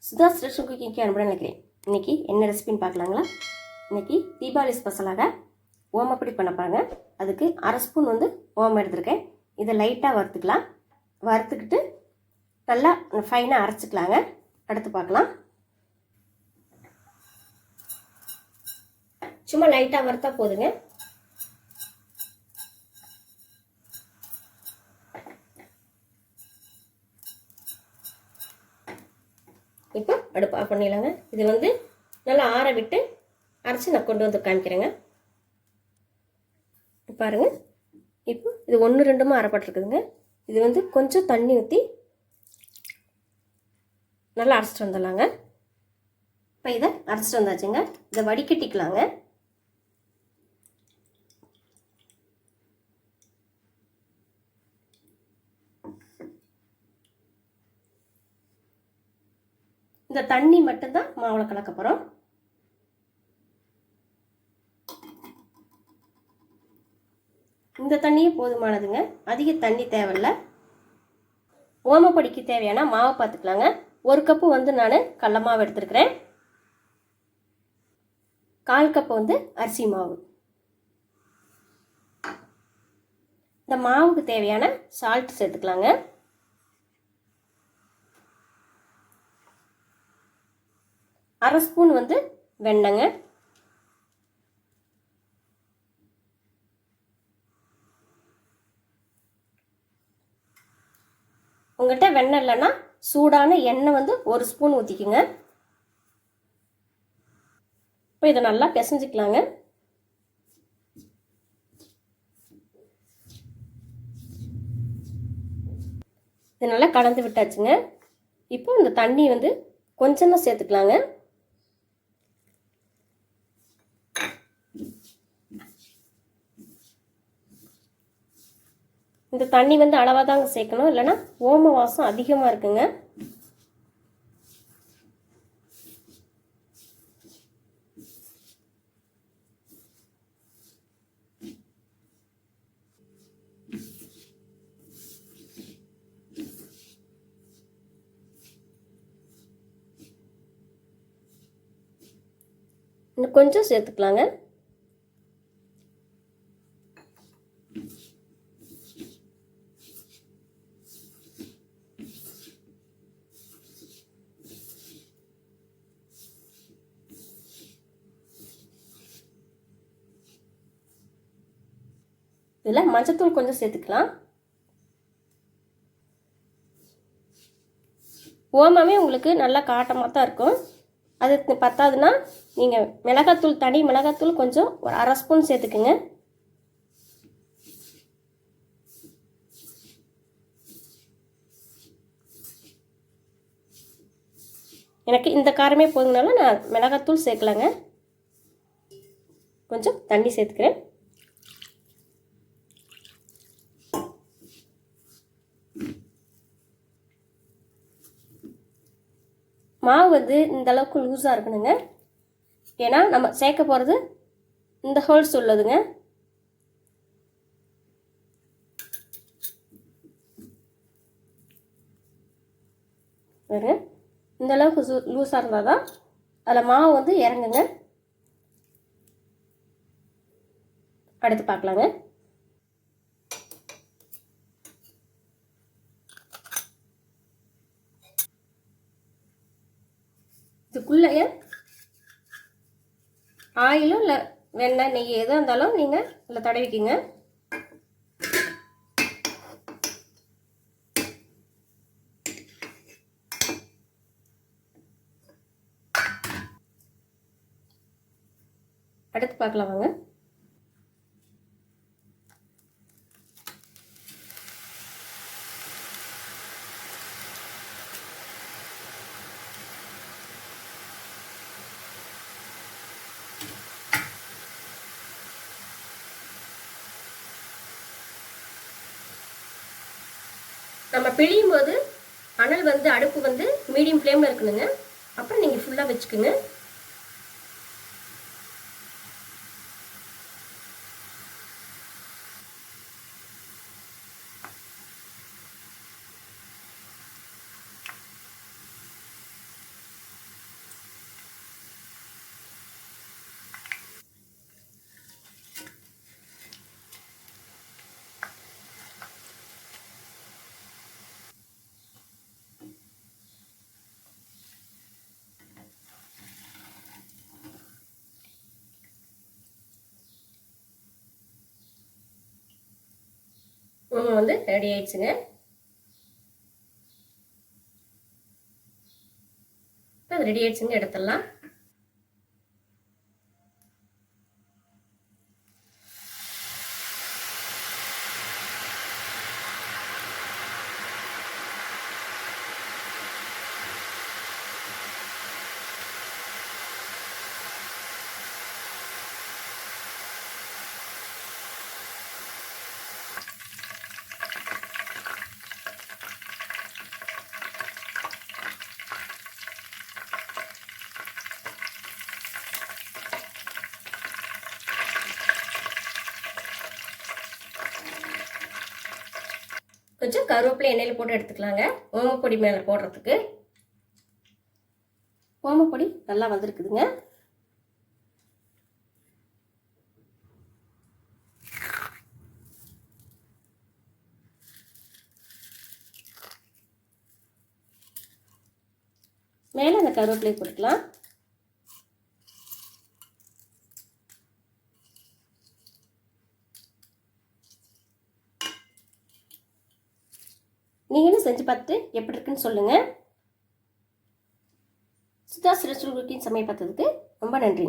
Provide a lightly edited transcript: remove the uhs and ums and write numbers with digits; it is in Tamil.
சுதாஸ் ரெசிபி குக்கிங்க்கு அனுப்பணும்னு நினைக்கிறேன். இன்றைக்கி என்ன ரெசிபின்னு பார்க்கலாங்களா? இன்றைக்கி தீபாவளி ஸ்பெஷலாக ஓமப்பொடி பண்ண பாருங்க. அதுக்கு 1/2 ஸ்பூன் ஓமம் எடுத்துருக்கேன். இதை லைட்டாக வறுத்துக்கலாம். வறுத்துக்கிட்டு நல்லா ஃபைனாக அரைச்சிக்கலாங்க. அடுத்து பார்க்கலாம். சும்மா லைட்டாக வறுத்தா போதுங்க. இப்போ அடுப்பு ஆஃப் பண்ணிடலாங்க. இது நல்லா ஆற விட்டு அரைச்சி நான் கொண்டு வந்து காமிக்கிறேங்க. பாருங்கள், இப்போ இது 1-2 அரைப்பட்டுருக்குதுங்க. இது கொஞ்சம் தண்ணி ஊற்றி நல்லா அரைச்சிட்டு வந்துடலாங்க. இப்போ இதை அரைச்சிட்டு வந்தாச்சுங்க. இதை வடிகட்டிக்கலாங்க. இந்த தண்ணி மட்டும்தான் மாவில் கலக்க போகிறோம். இந்த தண்ணியே போதுமானதுங்க. அதிக தண்ணி தேவையில்லை. ஓமப்பொடிக்கு தேவையான மாவை பார்த்துக்கலாங்க. 1 கப்பு நான் கடல மாவு எடுத்துருக்கிறேன். 1/4 கப்பு அரிசி மாவு. இந்த மாவுக்கு தேவையான சால்ட் சேர்த்துக்கலாங்க. 1/2 ஸ்பூன் வெண்ணெய்ங்க. உங்கள்கிட்ட வெண்ணெய் இல்லைன்னா சூடான எண்ணெய் 1 ஸ்பூன் ஊற்றிக்குங்க. இப்போ இதை நல்லா பிசைஞ்சிக்கலாங்க. இது நல்லா கலந்து விட்டாச்சுங்க. இப்போ இந்த தண்ணி கொஞ்சம் தான் சேர்த்துக்கலாங்க. இந்த தண்ணி அளவாக தாங்க சேர்க்கணும், இல்லைன்னா ஓம வாசம் அதிகமாக இருக்குங்க. இன்னும் கொஞ்சம் சேர்த்துக்கலாங்க. இதில் மஞ்சத்தூள் கொஞ்சம் சேர்த்துக்கலாம். ஓமமே உங்களுக்கு நல்லா காட்டமாக தான் இருக்கும். அது பத்தாதுன்னா நீங்கள் மிளகாத்தூள், தனி மிளகாத்தூள் கொஞ்சம் ஒரு 1/2 ஸ்பூன் சேர்த்துக்குங்க. எனக்கு இந்த காரமே போதுனால நான் மிளகாத்தூள் சேர்க்கலாங்க. கொஞ்சம் தண்ணி சேர்த்துக்கிறேன். மாவு இந்த அளவுக்கு லூஸாக இருக்கணுங்க. ஏன்னா நம்ம சேர்க்க போகிறது இந்த ஹோல்ஸ் உள்ளதுங்க. இந்த அளவுக்கு லூஸாக இருந்தால் தான் அதில் மாவு இறங்குங்க. அடுத்து பார்க்கலாங்க. இதுக்குள்ளேயே ஆயிலும் இல்லை வெண்ணெய், நெய் எதாக இருந்தாலும் நீங்கள் அதில் தடவிக்கிங்க. அடுத்து பார்க்கலாம் வாங்க. நம்ம பிழியும் போது அனல் அடுப்பு மீடியம் ஃப்ளேமில் இருக்கணுங்க. அப்புறம் நீங்கள் ஃபுல்லாக வச்சுக்கோங்க. குருமா வந்து ரெடி ஆயிடுச்சுங்க. இப்போ அது ரெடி ஆயிடுச்சுங்க, எடுத்துடலாம். கொஞ்சம் கருவேப்பிலை எண்ணெயில் போட்டு எடுத்துக்கலாங்க. ஓமப்பொடி மேலே போடுறதுக்கு. ஓமப்பொடி நல்லா வந்திருக்குதுங்க. மேலே அந்த கருவேப்பிலை போட்டுக்கலாம். நீங்களும் செஞ்சு பார்த்துட்டு எப்படி இருக்குன்னு சொல்லுங்கள். சுதாஸ் ரெஸ்டாரண்ட் குக்கிங் சமையல் பார்த்ததுக்கு ரொம்ப நன்றி.